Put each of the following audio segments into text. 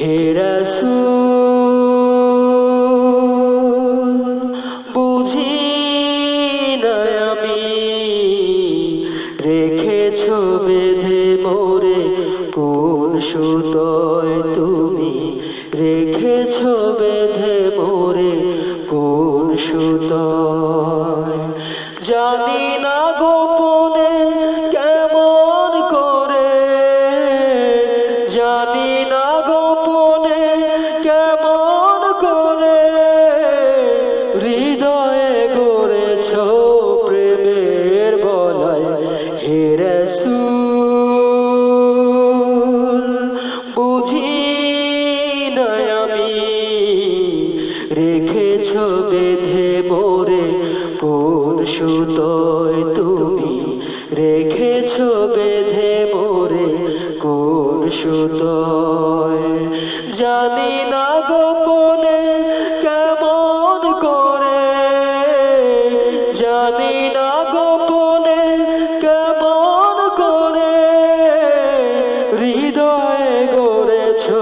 হে রাসূল বুঝি না আমি রেখেছো বেঁধে মোরে কোন সুতোয় তুমি রেখেছো বেঁধে মোরে কোন সুতোয় জানি না গোপনে কেমন করে জানি না গোপনে কেমন করে হৃদয়ে গড়েছো প্রেমের বলয় হে রাসূল বুঝি না আমি রেখেছো বেঁধে মোরে কোন সুতোয় তুমি রেখেছো বেঁধে মোরে কোন সুতোয় জানি না গোপনে কেমন করে জানি না গোপনে কেমন করে হৃদয়ে গড়েছো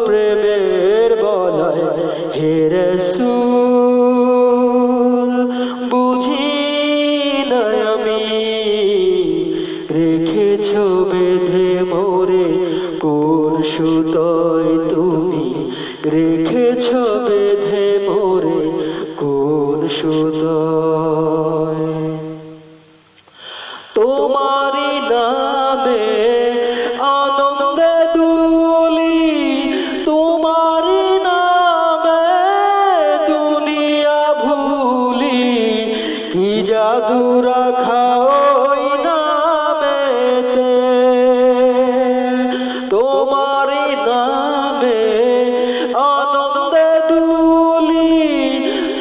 প্রেমের বলয় হে রাসূল বুঝি না আমি রেখেছো বেঁধে মোরে কোন সুতোয় তুমি রেখেছো বেঁধে মোরে কোন সুতোয় তোমারি নামে আনন্দে দুলি তোমারি নামে দুনিয়া ভুলি কি জাদু রাখা ওই নামেতে তোমারি নামে আনন্দে দুলি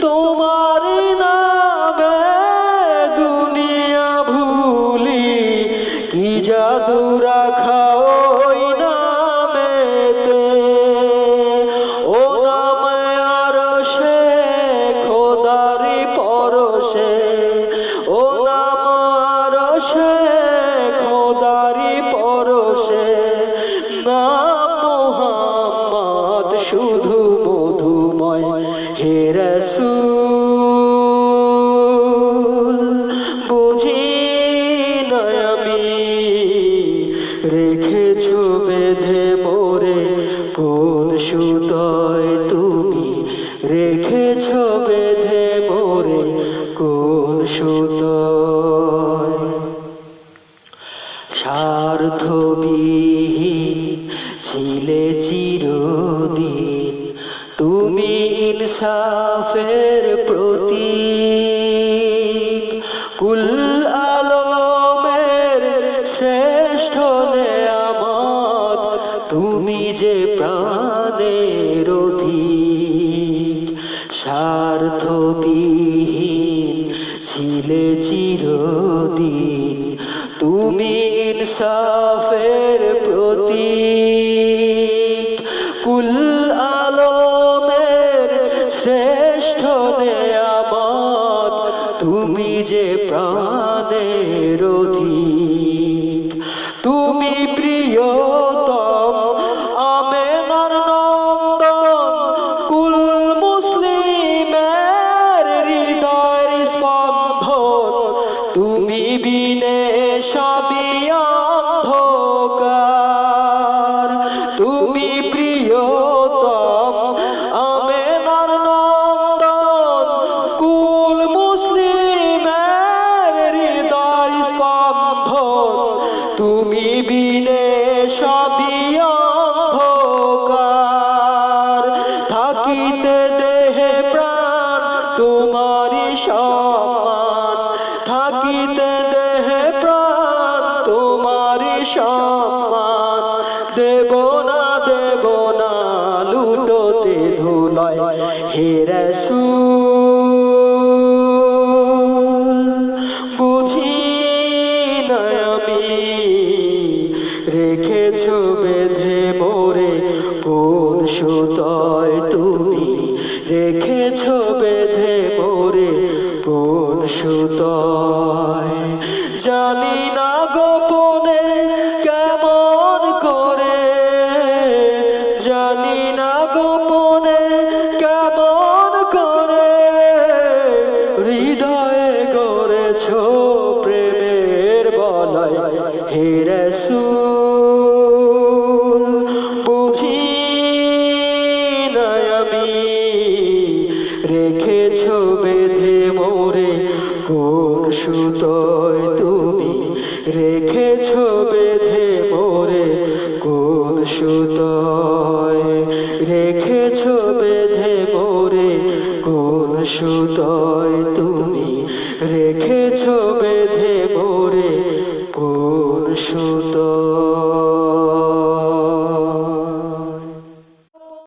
তোমারি নামে দুনিয়া ভুলি কি জাদু রাখা ওই নামেতে ও নামে আরশে খোদারি পরশে ও নাম আরশে খোদারি পরশে নাম মুহাম্মদ শুধু মধুময় হে রাসূল বুঝি না আমি রেখেছো বেঁধে মোরে কোন সুতোয় তুমি রেখেছো বেঁধে মোরে কোন সুতোয় স্বার্থবিহীন ছিলে চিরদিন তুমি ইনসাফের প্রতীক কুল আলমের শ্রেষ্ঠ নেয়ামত তুমি যে প্রাণের অধিক স্বার্থবিহীন ছিলে চিরদিন তুমি ইনসাফের প্রতীক কুল আলমের শ্রেষ্ঠ নেয়ামত তুমি যে প্রাণের অধিক তুমি প্রিয়তম আমেনার নন্দন কুল মুসলিমের হৃদয়ের স্পন্দন তুমি বিনে সবই অন্ধকার তুমি প্রিয়তম আমেনার নন্দন কুল মুসলিমের হৃদয় স্পন্দন তুমি বিনে সবই অন্ধকার থাকিতে দেহে প্রাণ তোমারি সম্মান থাকিতে দেহে প্রাণ তোমারি সম্মান দেব না লুটোতে ধুলায় হে রাসূল বুঝি না আমি রেখেছো বেঁধে মোরে কোন সুতোয় তুমি রেখেছো বেঁধে মোরে কোন সুতোয় জানি না গোপনে কেমন করে জানি হে রাসূল বুঝি না আমি রেখেছো বেঁধে মোরে কোন সুতোয় তুমি রেখেছো বেঁধে মোরে কোন সুতোয় রেখেছো বেঁধে মোরে কোন সুতোয় তুমি রেখেছো বেঁধে মোরে কোন সুতোয়